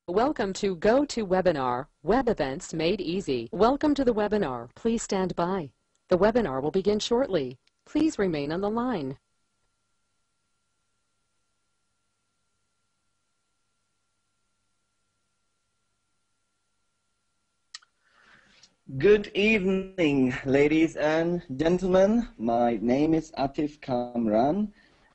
Welcome to GoToWebinar, Web Events Made Easy. Welcome to the webinar. Please stand by. The webinar will begin shortly. Please remain on the line. Good evening, ladies and gentlemen. My name is Atif Kamran.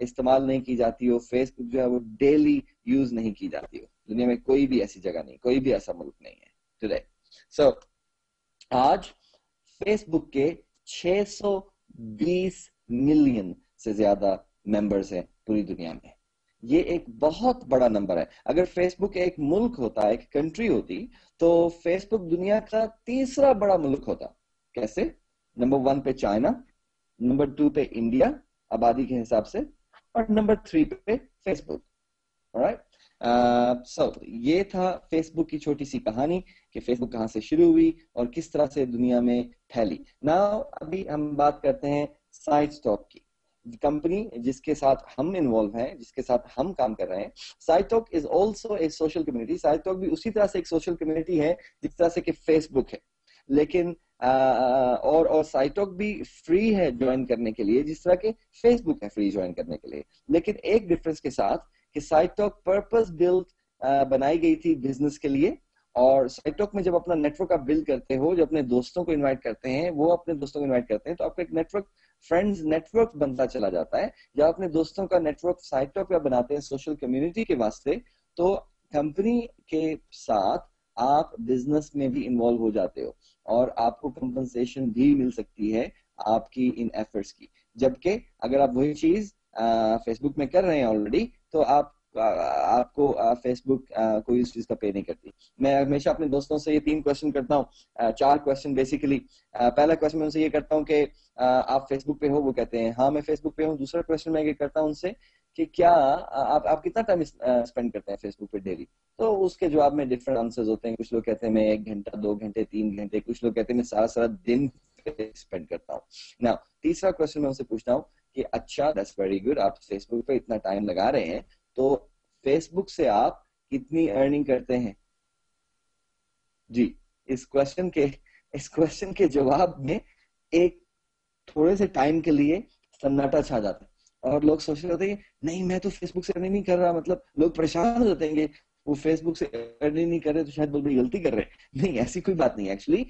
استعمال نہیں کی جاتی ہو, face بک جو ہے وہ daily use نہیں کی جاتی ہو. دنیا میں کوئی بھی ایسی جگہ نہیں, کوئی بھی ایسا ملک نہیں ہے ٹوڈے. سو آج فیس بک کے 620 ملین سے زیادہ ممبرز ہیں پوری دنیا میں. یہ ایک بہت بڑا نمبر ہے. اگر فیس بک ایک ملک ہوتا, ایک کنٹری ہوتی, تو فیس بک دنیا کا تیسرا بڑا ملک ہوتا. کیسے؟ نمبر 1 پہ چائنا, نمبر 2 پہ انڈیا آبادی کے حساب سے, اور نمبر 3 پہ فیس بک. سو یہ تھا فیس بک کی چھوٹی سی کہانی کہ فیس بک کہاں سے شروع ہوئی اور کس طرح سے دنیا میں پھیلی. ناؤ ابھی ہم بات کرتے ہیں سائٹ ٹاک کی, کمپنی جس کے ساتھ ہم انوالو ہیں, جس کے ساتھ ہم کام کر رہے ہیں. Site talk is also a social community. Site talk بھی اسی طرح سے ایک سوشل کمیونٹی ہے جس طرح سے کہ فیس بک ہے, لیکن اور سائٹ ٹاک بھی فری ہے جوائن کرنے کے لیے, جس طرح کہ فیس بک ہے فری جوائن کرنے کے لیے. لیکن ایک ڈفرنس کے ساتھ کہ سائٹ ٹاک پرپز بلڈ بنائی گئی تھی بزنس کے لیے, اور سائٹ ٹاک میں جب اپنا نیٹ ورک آپ بلڈ کرتے ہو, جب اپنے دوستوں کو انوائٹ کرتے ہیں, وہ اپنے دوستوں کو انوائٹ کرتے ہیں, تو آپ کا ایک network, friends network بنتا چلا جاتا ہے. جب اپنے دوستوں کا نیٹ ورک سائٹ ٹاک پہ بناتے ہیں سوشل کمیونٹی کے واسطے, تو کمپنی کے ساتھ آپ بزنس میں بھی انوالو ہو جاتے ہو, اور آپ کو کمپنسیشن بھی مل سکتی ہے آپ کی ان ایفرٹس کی. جبکہ اگر آپ وہی چیز فیس بک میں کر رہے ہیں آلریڈی, تو آپ کو فیس بک کوئی اس چیز کا پے نہیں کرتی. میں ہمیشہ اپنے دوستوں سے یہ 3 کوشچن کرتا ہوں, 4 کوشچن بیسیکلی. پہلا کوشچن میں ان سے یہ کرتا ہوں کہ آپ فیس بک پہ ہو, وہ کہتے ہیں ہاں میں فیس بک پہ ہوں. دوسرا کوشچن میں یہ کرتا ہوں ان سے کہ کیا آپ کتنا ٹائم اسپینڈ کرتے ہیں فیس بک پہ ڈیلی. تو اس کے جواب میں ڈفرنٹ آنسرز ہوتے ہیں. کچھ لوگ کہتے ہیں میں 1 گھنٹہ, 2 گھنٹے, 3 گھنٹے, کچھ لوگ کہتے ہیں میں سارا دن اسپینڈ کرتا ہوں. نا تیسرا کوشچن میں ان سے پوچھتا ہوں کہ اچھا دیٹس ویری گڈ, آپ فیس بک پہ اتنا ٹائم لگا رہے ہیں, تو فیس بک سے آپ کتنی ارننگ کرتے ہیں. جی, اس کوشچن کے جواب میں ایک تھوڑے سے ٹائم کے لیے سناٹا چھا جاتا ہے, اور لوگ سوچ رہے ہوتے ہیں نہیں میں تو فیس بک سے ارننگ نہیں کر رہا. مطلب لوگ پریشان ہو جاتے ہیں کہ وہ فیس بک سے ارننگ نہیں کر رہے تو شاید بہت بڑی غلطی کر رہے ہیں. نہیں, ایسی کوئی بات نہیں ہے. ایکچولی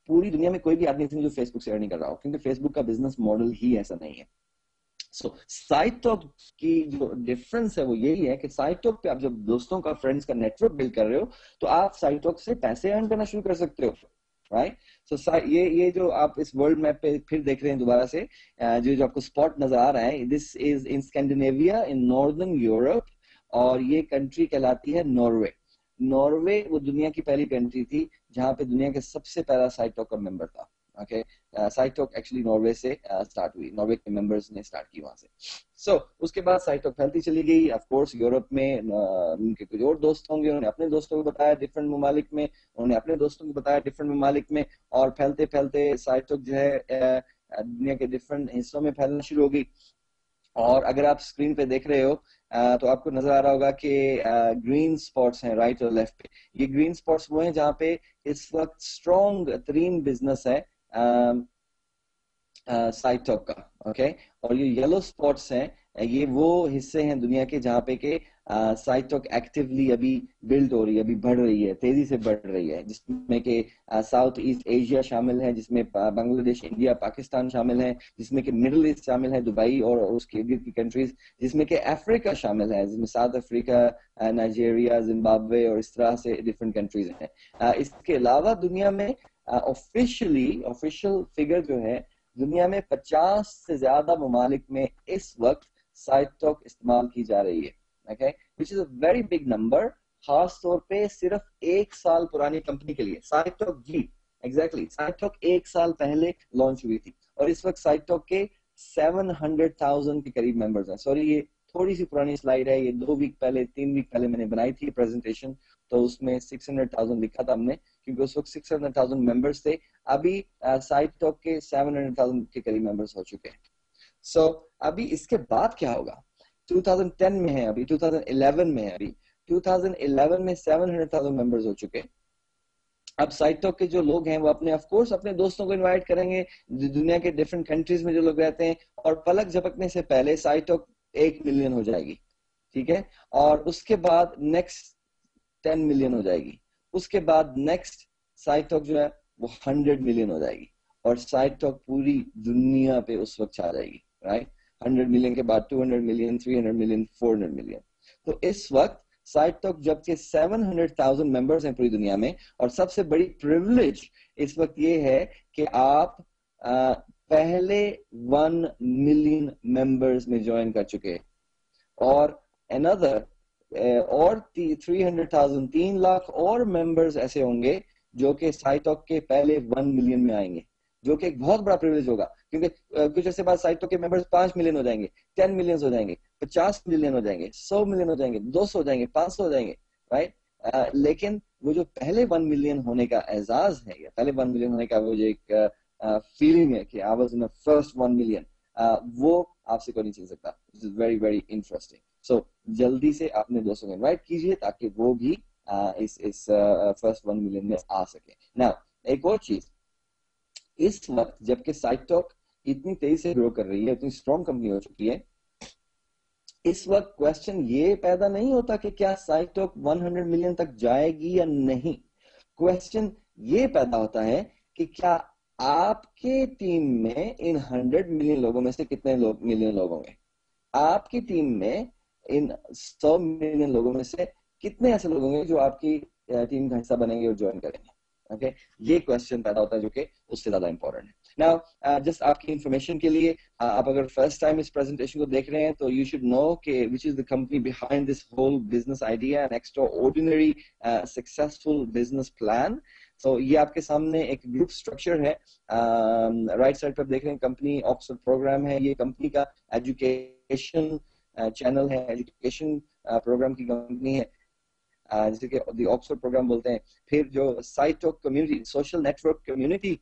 پوری دنیا میں کوئی بھی آدمی نہیں جو فیس بک سے ارننگ کر رہا ہو, کیونکہ فیس بک کا بزنس ماڈل ہی ایسا نہیں ہے. سو سائٹ ٹاک کی جو ڈفرنس ہے وہ یہی ہے کہ سائٹ ٹاک پہ آپ جب دوستوں کا, فرینڈز کا نیٹ ورک بلڈ کر رہے ہو, تو آپ سائٹ ٹاک سے پیسے ارن کرنا شروع کر سکتے ہو. رائٹ, سو یہ جو آپ اس ورلڈ میپ پہ پھر دیکھ رہے ہیں دوبارہ سے, جو آپ کو اسپاٹ نظر آ رہا ہے, دس از ان اسکینڈینیویا ان ناردرن یورپ, اور یہ کنٹری کہلاتی ہے ناروے. ناروے وہ دنیا کی پہلی کنٹری تھی جہاں پہ دنیا کے سب سے پہلا سائٹ ٹاک کا ممبر تھا. Okay, site talk actually Norway سے اسٹارٹ ہوئی, ناروے کے ممبرز نے اسٹارٹ کی وہاں سے. سو اس کے بعد سائٹ ٹاک پھیلتی چلی گئی. آف کورس یورپ میں ان کے کچھ اور دوست ہوں گے, انہوں نے اپنے دوستوں کو بتایا ڈفرنٹ ممالک میں, انہوں نے اپنے دوستوں کو بتایا ڈفرنٹ ممالک میں, اور پھیلتے پھیلتے سائٹ ٹاک جو ہے دنیا کے ڈفرنٹ حصوں میں پھیلنا شروع ہو گئی. اور اگر آپ اسکرین پہ دیکھ رہے ہو تو آپ کو نظر آ رہا ہوگا کہ گرین اسپاٹس ہیں رائٹ اور لیفٹ پہ. یہ گرین اسپاٹس وہ ہیں جہاں پہ اس وقت اسٹرانگ ترین بزنس ہے سائٹ ٹاک کا. اوکے, اور یہ یلو اسپاٹس ہیں, یہ وہ حصے ہیں دنیا کے جہاں پہ کہ سائٹ ٹاک ایکٹیولی ابھی بلڈ ہو رہی ہے, ابھی بڑھ رہی ہے, تیزی سے بڑھ رہی ہے, جس میں کہ ساؤتھ ایسٹ ایشیا شامل ہے, جس میں بنگلہ دیش, انڈیا, پاکستان شامل ہے, جس میں کہ مڈل ایسٹ شامل ہے, دبئی اور اس کے ارد کی کنٹریز, جس میں کہ افریقہ شامل ہے, جس میں ساؤتھ افریقہ, نائجیریا, زمبابوے, اور اس طرح سے ڈفرنٹ کنٹریز ہیں. اس کے علاوہ دنیا میں آفیشیل فگر جو ہے, دنیا میں 50 سے زیادہ ممالک میں اس وقت سائٹ ٹاک استعمال کی جا رہی ہے. Okay? Which is a very big number, خاص طور پہ صرف 1 سال پرانی کمپنی کے لیے. سائٹ ٹاک, جی ایگزیکٹلی, سائٹ ٹاک 1 سال پہلے لانچ ہوئی تھی, اور اس وقت سائٹ ٹاک کے 700,000 کے قریب ممبرز ہیں. سوری, یہ تھوڑی سی پرانی سلائیڈ ہے, یہ 2 ویک پہلے, 3 ویک پہلے میں نے بنائی تھی پریزنٹیشن, تو اس میں 600,000 لکھا تھا ہم نے, کیونکہ اس وقت 600,000 ممبرز تھے. ابھی سائٹ ٹاک کے 700,000 کے قریب ممبرز ہو چکے ہیں. سو ابھی اس کے بعد کیا ہوگا؟ 2010 میں ہے, ابھی 2011 میں ہے, ابھی 2011 میں 700,000 ممبرز ہو چکے. اب سائٹ ٹاک کے جو لوگ ہیں وہ اپنے آف کورس اپنے دوستوں کو انوائٹ کریں گے دنیا کے ڈفرنٹ کنٹریز میں جو لوگ رہتے ہیں, اور پلک جھپکنے سے پہلے سائٹ ٹاک 1 ملین ہو جائے گی. ٹھیک ہے, اور اس کے بعد نیکسٹ 10 ملین ہو جائے گی. اس کے بعد نیکسٹ سائٹ ٹاک جو ہے وہ 100 ملین ہو جائے گی, اور سائٹ ٹاک پوری دنیا پہ اس وقت چھا جائے گی. رائٹ, 100 ملین کے بعد 200 ملین, 300 ملین, 400 ملین. تو اس وقت سائٹ ٹاک جبکہ 700,000 ممبرز ہیں پوری دنیا میں, اور سب سے بڑی پریولیج اس وقت یہ ہے کہ آپ پہلے 1 ملین ممبرز میں جوائن کر چکے, اور another اور 300,000 3 لاکھ اور ممبرز ایسے ہوں گے جو کہ سائٹ ٹاک کے پہلے 1 ملین میں آئیں گے, جو کہ ایک بہت بڑا پریولیج ہوگا, کیونکہ کچھ عرصے بعد سائٹ ٹاک کے ممبرز 5 ملین ہو جائیں گے, 10 ملین ہو جائیں گے, 50 ملین ہو جائیں گے, 100 ملین ہو جائیں گے, 200 ہو جائیں گے, 500 ہو جائیں گے, رائٹ. لیکن وہ جو پہلے 1 ملین ہونے کا اعزاز ہے, یا پہلے 1 ملین ہونے کا وہ جو ایک فیلنگ ہے کہ I was in the first 1 million, وہ آپ سے کوئی نہیں چل سکتا. This is very very interesting. So جلدی سے اپنے دوستوں کو انوائٹ کیجیے تاکہ وہ بھی اس فرسٹ 1 ملین میں آ سکے. Now ایک اور چیز, اس وقت جبکہ سائٹ ٹاک اتنی تیزی سے گرو کر رہی ہے, اتنی اسٹرانگ کمپنی ہو چکی ہے, اس وقت کوشچن یہ پیدا نہیں ہوتا کہ کیا سائٹ ٹاک 100 ملین تک جائے گی یا نہیں. کوشچن یہ پیدا ہوتا ہے کہ کیا آپ کے ٹیم میں ان 100 ملین لوگوں میں سے کتنے ملین لوگ ہوں گے, آپ کی ٹیم میں ان 100 ملین لوگوں میں سے کتنے ایسے لوگ ہوں گے جو آپ کی ٹیم کا حصہ بنیں گے اور جوائن کریں گے. اوکے, یہ کوشچن پیدا ہوتا ہے جو کہ اس سے زیادہ امپورٹنٹ ہے. ناؤ جسٹ آپ کی انفارمیشن کے لیے, آپ اگر فرسٹ ٹائم اس پریزنٹیشن کو دیکھ رہے ہیں تو یو شوڈ نو کہ which is the company behind this whole business idea and extraordinary successful business plan. تو یہ آپ کے سامنے ایک گروپ اسٹرکچر ہے, رائٹ سائڈ پہ آپ دیکھ رہے ہیں کمپنی آکسفورڈ پروگرام ہے, یہ کمپنی کا ایجوکیشن چینل ہے, ایجوکیشن پروگرام کی کمپنی ہے جسے کہ دی آکسفورڈ پروگرام بولتے ہیں. پھر جو site talk community, social network community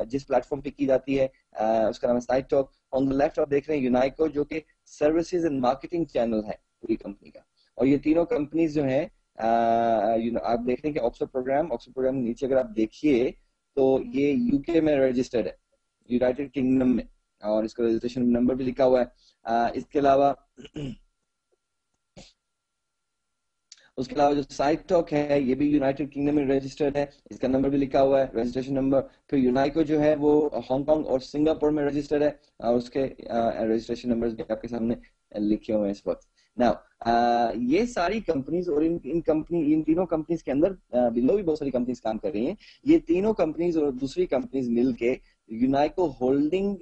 جس پلیٹ فارم پہ کی جاتی ہے اس کا نام ہے site talk. On the left آپ دیکھ رہے ہیں یونائکو جو کہ سروسز اینڈ مارکیٹنگ چینل ہے پوری کمپنی کا. اور یہ تینوں کمپنیز جو ہیں آپ دیکھ رہے ہیں کہ آکسفورڈ پروگرام نیچے اگر آپ دیکھیے تو یہ یو کے میں رجسٹرڈ ہے, یونائٹیڈ کنگڈم میں, اور اس کا رجسٹریشن نمبر بھی لکھا ہوا ہے. اس کے علاوہ جو سائٹ ٹاک ہے یہ بھی یونائٹیڈ کنگڈم میں رجسٹرڈ ہے, اس کا نمبر بھی لکھا ہوا ہے, رجسٹریشن نمبر. پھر یونائکو جو ہے وہ ہانگ کانگ اور سنگاپور میں رجسٹرڈ ہے, اور اس کے رجسٹریشن نمبر بھی آپ کے سامنے لکھے ہوئے ہیں اس وقت. Now, یہ ساری کمپنیز اور ان تینوں کمپنیز کے اندر بلو بھی بہت ساری کمپنیز کام کر رہی ہیں. یہ تینوں کمپنیز اور دوسری کمپنیز مل کے یونائکو ہولڈنگ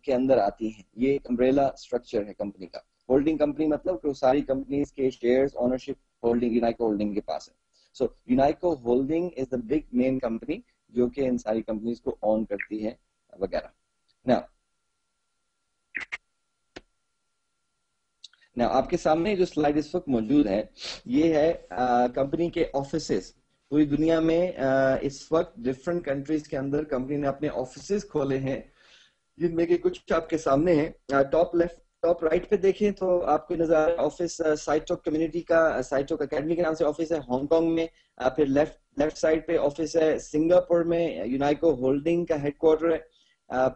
کے اندر آتی ہیں. یہ امبریلا اسٹرکچر ہے کمپنی کا. ہولڈنگ کمپنی مطلب کہ ساری کمپنیز کے shares ownership holding Unaico holding کے پاس ہے. So Unaico holding is the big main company جو کہ ان ساری کمپنیز کو اون کرتی ہے وغیرہ. Now, آپ کے سامنے جو سلائیڈ اس وقت موجود ہے یہ ہے کمپنی کے آفیسز پوری دنیا میں. اس وقت ڈفرنٹ کنٹریز کے اندر کمپنی نے اپنے آفیسز کھولے ہیں جن میں کہ کچھ آپ کے سامنے ہیں. ٹاپ رائٹ پہ دیکھیں تو آپ کو نظر آفس سائٹ ٹاک کمیونٹی کا, سائٹ ٹاک اکیڈمی کے نام سے آفس ہے ہانگ کانگ میں. پھر لیفٹ سائڈ پہ آفس ہے سنگاپور میں, یونائکو ہولڈنگ کا ہیڈ کوارٹر ہے.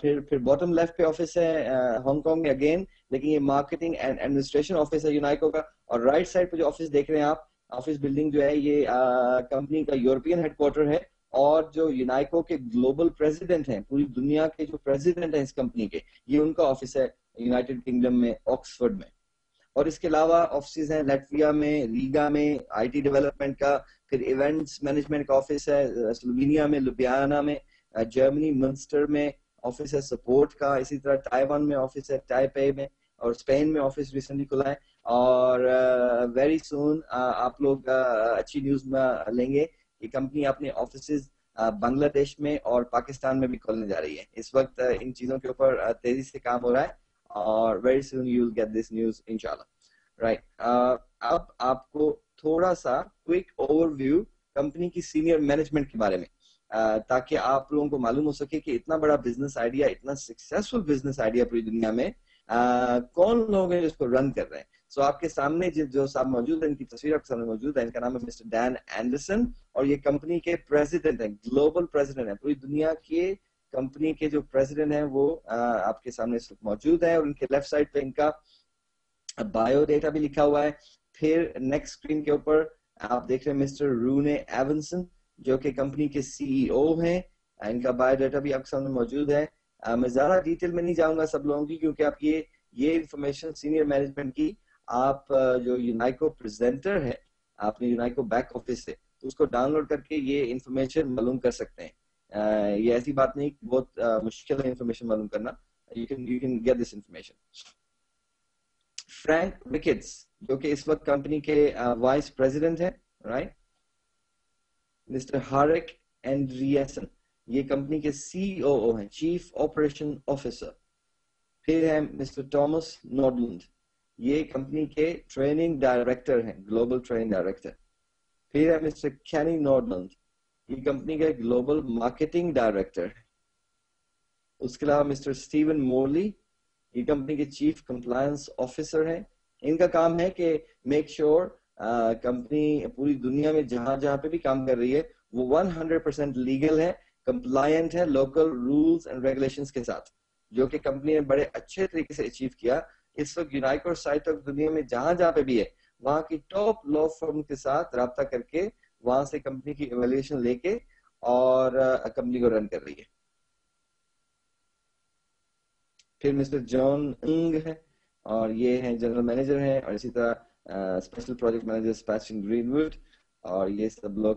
پھر باٹم لیفٹ پہ آفس ہے ہانگ کانگ میں اگین, لیکن یہ مارکیٹنگ اینڈ ایڈمنسٹریشن آفس ہے یونائکو کا. اور رائٹ سائڈ پہ جو آفس دیکھ رہے ہیں آپ, آفس بلڈنگ جو ہے یہ کمپنی کا یورپین ہیڈ کوارٹر ہے. اور جو یونائکو کے گلوبل پریزیڈنٹ ہیں, پوری دنیا کے جو پریزیڈنٹ ہیں اس کمپنی کے, یہ ان کا آفس ہے یونائٹڈ کنگڈم میں آکسفورڈ میں. اور اس کے علاوہ آفسز ہیں لیٹویا میں, ریگا میں آئی ٹی ڈیولپمنٹ کا. پھر ایونٹس مینجمنٹ کا آفس ہے سلوینیا میں, لوبیانا میں. جرمنی منسٹر میں آفس ہے سپورٹ کا. اسی طرح تائیوان میں آفس ہے تائپے میں. اور اسپین میں آفس ریسنٹلی کھلا ہے. اور ویری سون آپ لوگ اچھی نیوز لیں گے, یہ کمپنی اپنے آفسز بنگلہ دیش میں اور پاکستان میں بھی کھولنے جا رہی ہے. اس وقت ان چیزوں کے اوپر تیزی سے کام ہو رہا ہے, اور very soon you will get this news انشاءاللہ. رائٹ, اب آپ کو تھوڑا سا کوئک اوور ویو کمپنی کی سینئر مینجمنٹ کے بارے میں, تاکہ آپ لوگوں کو معلوم ہو سکے کہ اتنا بڑا بزنس آئیڈیا, اتنا سکسیسفل بزنس آئیڈیا پوری دنیا میں کون لوگ ہیں جو اس کو رن کر رہے ہیں. سو آپ کے سامنے جو صاحب موجود ہیں, ان کی تصویر آپ کے سامنے موجود ہے. ان کا نام ہے مسٹر ڈین اینڈرسن, اور یہ کمپنی کے پریزیڈنٹ ہیں, گلوبل پریزیڈنٹ ہیں. پوری دنیا کے کمپنی کے جو پریزیڈنٹ ہیں وہ آپ کے سامنے اس وقت موجود ہیں. اور ان کے لیفٹ سائڈ پہ ان کا بایو ڈیٹا بھی لکھا ہوا ہے. پھر نیکسٹ اسکرین کے اوپر آپ دیکھ رہے ہیں مسٹر رونے ایونسن جو کہ کمپنی کے سی ای او ہیں. ان کا بایو ڈیٹا بھی آپ کے سامنے موجود ہے. میں زیادہ ڈیٹیل میں نہیں جاؤں گا سب لوگوں کی, کیونکہ آپ یہ انفارمیشن سینئر مینجمنٹ کی آپ جو یونائکو پریزنٹر ہے آپ نے یونائکو بیک آفس سے اس کو ڈاؤن لوڈ کر کے یہ انفارمیشن معلوم کر سکتے ہیں. یہ ایسی بات نہیں بہت مشکل ہے انفارمیشن معلوم کرنا. you can get this information. Frank Ricketts جو کہ اس وقت کمپنی کے وائس پریزیڈنٹ ہیں, رائٹ. مسٹر ہارک اینڈریسن یہ کمپنی کے سی او ہیں, چیف آپریشن آفیسر. پھر ہے مسٹر تھامس نارڈلینڈ, یہ کمپنی کے ٹریننگ ڈائریکٹر ہیں, گلوبل ٹریننگ ڈائریکٹر. پھر ہے مسٹر کینی نارڈلینڈ, یہ کمپنی کے گلوبل مارکیٹنگ ڈائریکٹر. اس کے علاوہ مسٹر اسٹیون مورلی, یہ کمپنی کے چیف کمپلائنس آفیسر ہیں. ان کا کام ہے کہ میک شیور کمپنی پوری دنیا میں جہاں جہاں پہ بھی کام کر رہی ہے وہ 100% لیگل ہے, کمپلائنٹ ہے لوکل رولز اینڈ ریگولیشنز کے ساتھ, جو کہ کمپنی نے بڑے اچھے طریقے سے اچیو کیا. اس وقت یونائکو اور سائٹوک دنیا میں جہاں جہاں پہ بھی ہے وہاں کی ٹاپ لا فرم کے ساتھ رابطہ کر کے وہاں سے کمپنی کی ایویلویشن لے کے اور کمپنی کو رن کر رہی ہے. پھر مسٹر جان انگ ہے اور یہ ہیں جنرل مینیجر ہیں, اور اسی طرح اسپیشل پروجیکٹ مینیجر سپیشن گرین ووڈ, اور یہ سب لوگ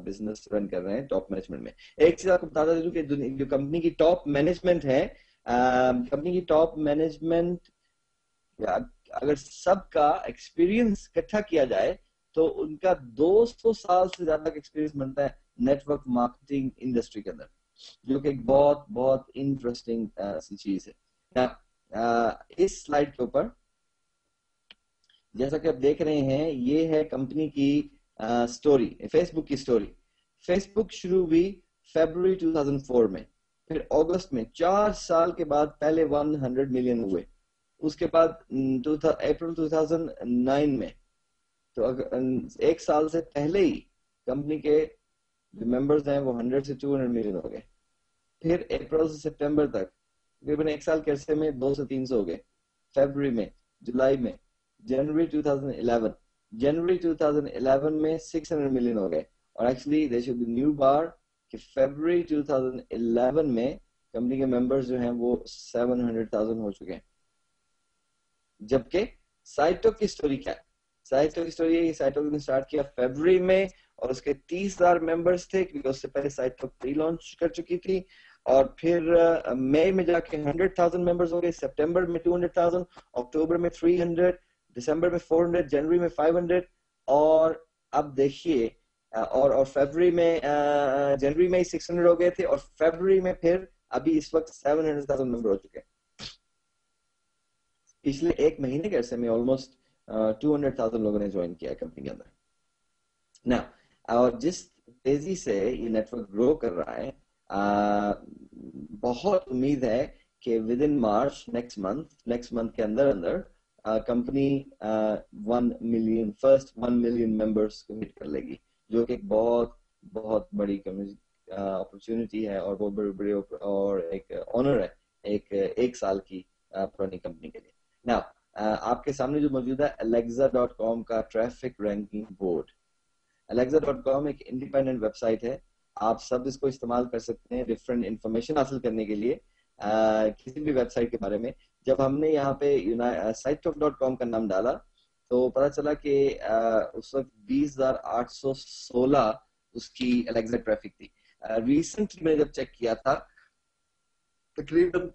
بزنس رن کر رہے ہیں ٹاپ مینجمنٹ میں. ایک چیز آپ کو بتاتا دوں کہ جو کمپنی کی ٹاپ مینجمنٹ ہے, کمپنی کی ٹاپ مینجمنٹ اگر سب کا ایکسپیرینس اکٹھا کیا جائے تو ان کا 200 سال سے زیادہ کا ایکسپیرینس بنتا ہے نیٹ ورک مارکیٹنگ انڈسٹری کے اندر, جو کہ بہت بہت انٹرسٹنگ سی چیز ہے. اس سلائڈ کے اوپر جیسا کہ آپ دیکھ رہے ہیں یہ ہے کمپنی کی سٹوری, فیس بک کی سٹوری. فیس بک شروع ہوئی فیبروری 2004 میں, پھر اگست میں 4 سال کے بعد پہلے 100 ملین ہوئے, اس کے بعد اپریل 2009 میں, تو ایک سال سے پہلے ہی کمپنی کے جو ممبرز ہیں وہ 100 سے 200 ملین ہو گئے. پھر اپریل سے سپٹمبر تک تقریباً ایک سال کے عرصے میں 200 سے 300 ہو گئے. فیبروری میں, جولائی میں, جنوری 2011 میں 600 ملین ہو گئے. اور actually there should be November کہ فیبروری 2011 میں کمپنی کے ممبرز جو ہیں وہ 700,000 ہو چکے ہیں. جبکہ سائٹوک کی سٹوری کیا ہے؟ سائٹوک کی سٹوری ہے, سائٹوک نے سٹارٹ کیا فیبروری میں اور اس کے 30,000 ممبرز تھے کیونکہ اس سے پہلے سائٹوک پری لانچ کر چکی تھی. اور پھر مئی میں جا کے 100,000 ممبرز ہو گئے, سپٹمبر میں 200,000, اکتوبر میں 300, دسمبر میں 400, جنوری میں 500, اور اب دیکھیے اور فیبروری میں جنوری میں 600 ہو گئے تھے, اور فیبروری میں پھر ابھی اس وقت 700,000 ممبر ہو چکے ہیں. پچھلے ایک مہینے کے عرصے میں آلموسٹ 200,000 لوگوں نے جوائن کیا کمپنی کے اندر. نا اور جس تیزی سے یہ نیٹ ورک گرو کر رہا ہے, بہت امید ہے کہ with in March next month کے اندر کمپنی 1 ملین ممبرس کو ہٹ کر لے گی, جو کہ ایک بہت بڑی اپرچونٹی ہے اور بہت بڑی اور ایک آنر ہے ایک سال کی پرانی کمپنی کے لیے. نا آپ کے سامنے جو موجود ہے Alexa.com کا ٹریفک رینکنگ بورڈ. Alexa.com ایک انڈیپینڈنٹ ویب سائٹ ہے, آپ سب اس کو استعمال کر سکتے ہیں ڈفرینٹ انفارمیشن حاصل کرنے کے لیے کسی بھی ویب سائٹ کے بارے میں. جب ہم نے یہاں پہ Sitetalk.com کا نام ڈالا تو پتا چلا کہ اس وقت 20,816 اس کی Alexa ٹریفک تھی. ریسنٹلی میں نے جب چیک کیا تھا تقریباً